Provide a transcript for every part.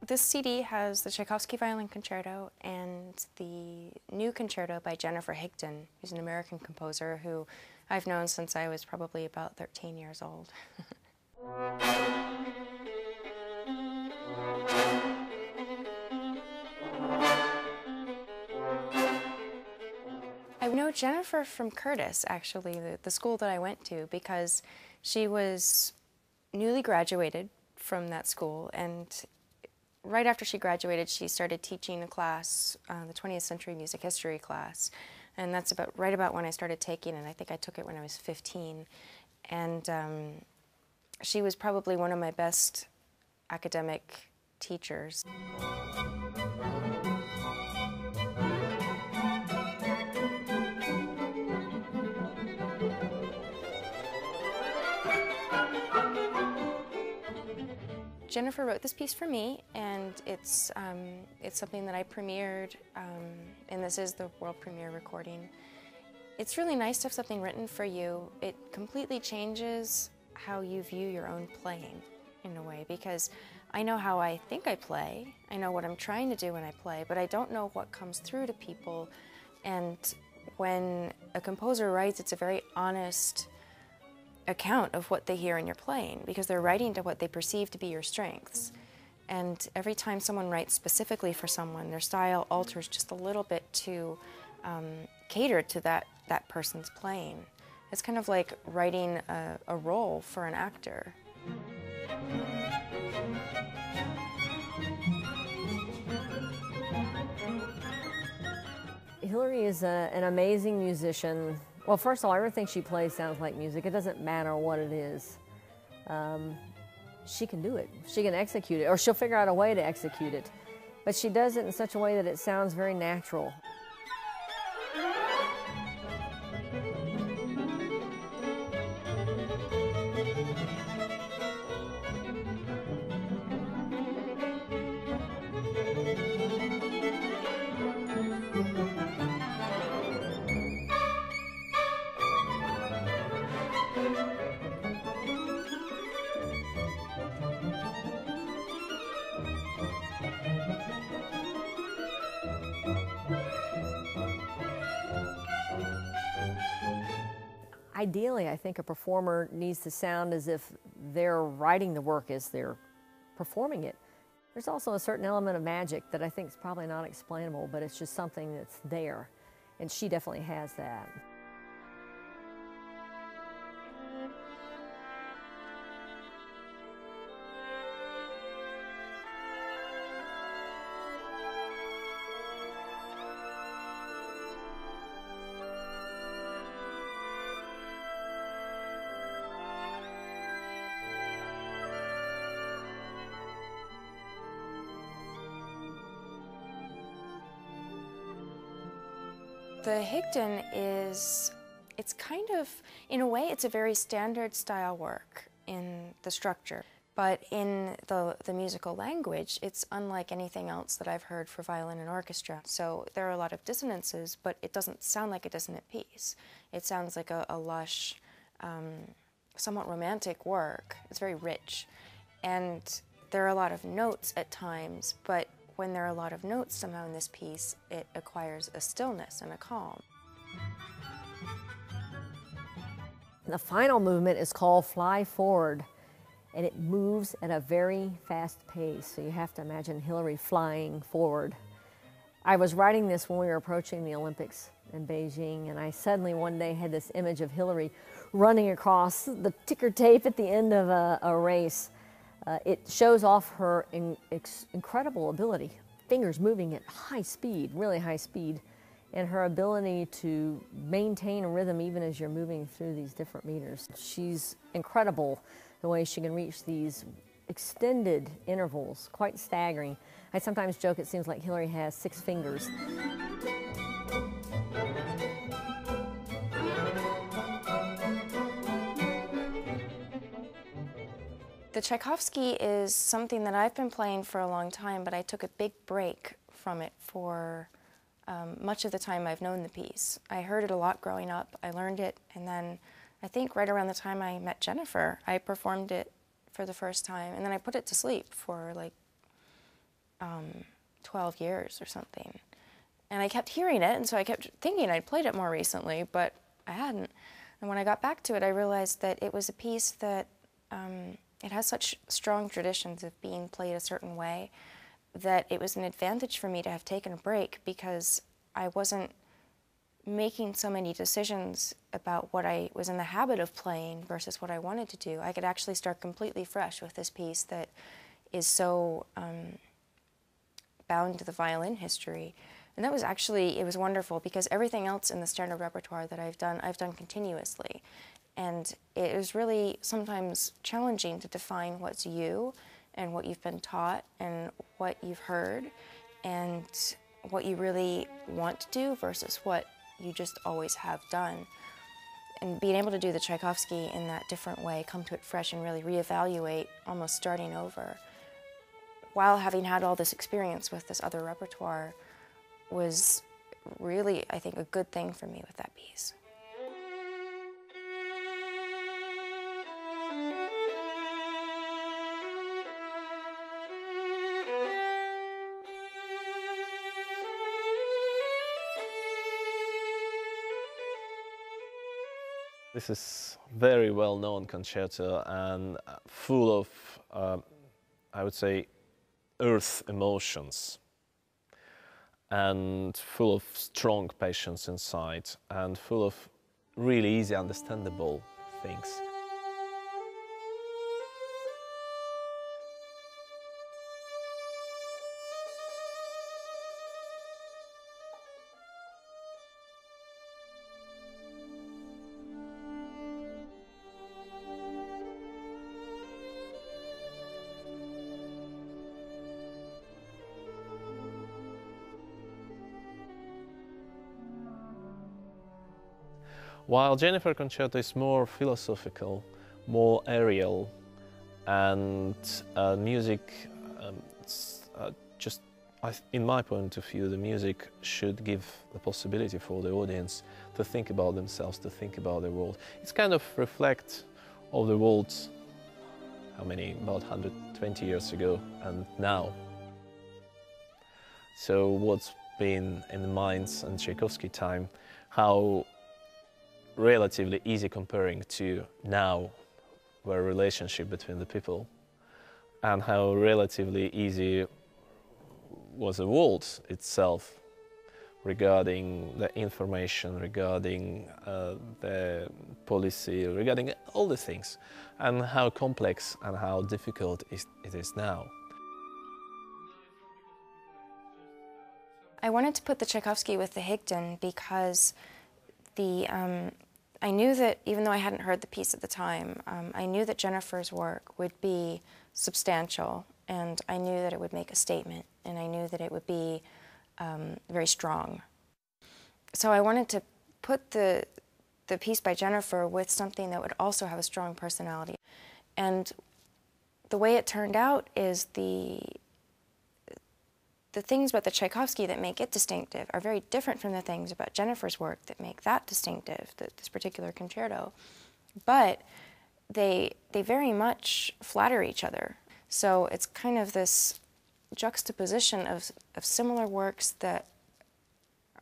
This CD has the Tchaikovsky Violin Concerto and the new concerto by Jennifer Higdon, who's an American composer who I've known since I was probably about 13 years old. I know Jennifer from Curtis, actually, the school that I went to, because she was newly graduated from that school, and right after she graduated, she started teaching a class, the 20th Century Music History class, and that's right about when I started taking it. I think I took it when I was 15, and she was probably one of my best academic teachers. Jennifer wrote this piece for me, and it's something that I premiered, and this is the world premiere recording. It's really nice to have something written for you. It completely changes how you view your own playing, in a way, because I know how I think I play, I know what I'm trying to do when I play, but I don't know what comes through to people. And when a composer writes, it's a very honest account of what they hear in your playing, because they're writing to what they perceive to be your strengths. And every time someone writes specifically for someone, their style alters just a little bit to cater to that person's playing. It's kind of like writing a role for an actor. Hilary is an amazing musician. Well, first of all, everything she plays sounds like music. It doesn't matter what it is. She can do it. She can execute it, or she'll figure out a way to execute it. But she does it in such a way that it sounds very natural. Ideally, I think a performer needs to sound as if they're writing the work as they're performing it. There's also a certain element of magic that I think is probably not explainable, but it's just something that's there, and she definitely has that. The Higdon it's kind of, in a way, it's a very standard style work in the structure, but in the musical language, it's unlike anything else that I've heard for violin and orchestra. So there are a lot of dissonances, but it doesn't sound like a dissonant piece. It sounds like a lush, somewhat romantic work. It's very rich, and there are a lot of notes at times, but when there are a lot of notes somehow in this piece, it acquires a stillness and a calm. The final movement is called Fly Forward, and it moves at a very fast pace, so you have to imagine Hilary flying forward. I was writing this when we were approaching the Olympics in Beijing, and I suddenly one day had this image of Hilary running across the ticker tape at the end of a race. It shows off her incredible ability, fingers moving at high speed, really high speed, and her ability to maintain a rhythm even as you're moving through these different meters. She's incredible the way she can reach these extended intervals, quite staggering. I sometimes joke it seems like Hilary has 6 fingers. The Tchaikovsky is something that I've been playing for a long time, but I took a big break from it for much of the time I've known the piece. I heard it a lot growing up, I learned it, and then I think right around the time I met Jennifer, I performed it for the first time, and then I put it to sleep for like 12 years or something. And I kept hearing it, and so I kept thinking I'd played it more recently, but I hadn't. And when I got back to it, I realized that it was a piece that it has such strong traditions of being played a certain way that it was an advantage for me to have taken a break, because I wasn't making so many decisions about what I was in the habit of playing versus what I wanted to do. I could actually start completely fresh with this piece that is so bound to the violin history. And that was actually, it was wonderful, because everything else in the standard repertoire that I've done continuously. And it was really sometimes challenging to define what's you and what you've been taught and what you've heard and what you really want to do versus what you just always have done. And being able to do the Tchaikovsky in that different way, come to it fresh and really reevaluate, almost starting over, while having had all this experience with this other repertoire, was really, I think, a good thing for me with that piece. This is a very well-known concerto and full of, I would say, earth emotions, and full of strong passions inside, and full of really easy understandable things. While Jennifer Concerto is more philosophical, more aerial, and music, in my point of view, the music should give the possibility for the audience to think about themselves, to think about the world. It's kind of reflect of the world, how many, about 120 years ago and now. So what's been in the minds in Tchaikovsky time, how relatively easy comparing to now, where relationship between the people, and how relatively easy was the world itself regarding the information, regarding the policy, regarding all the things, and how complex and how difficult it is now. I wanted to put the Tchaikovsky with the Higdon because I knew that, even though I hadn't heard the piece at the time, I knew that Jennifer's work would be substantial, and I knew that it would make a statement, and I knew that it would be very strong. So I wanted to put the piece by Jennifer with something that would also have a strong personality. And the way it turned out is the things about the Tchaikovsky that make it distinctive are very different from the things about Jennifer's work that make that distinctive, this particular concerto. But they very much flatter each other. So it's kind of this juxtaposition of similar works that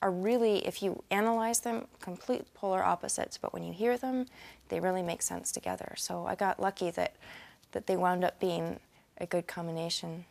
are really, if you analyze them, complete polar opposites, but when you hear them, they really make sense together. So I got lucky that they wound up being a good combination.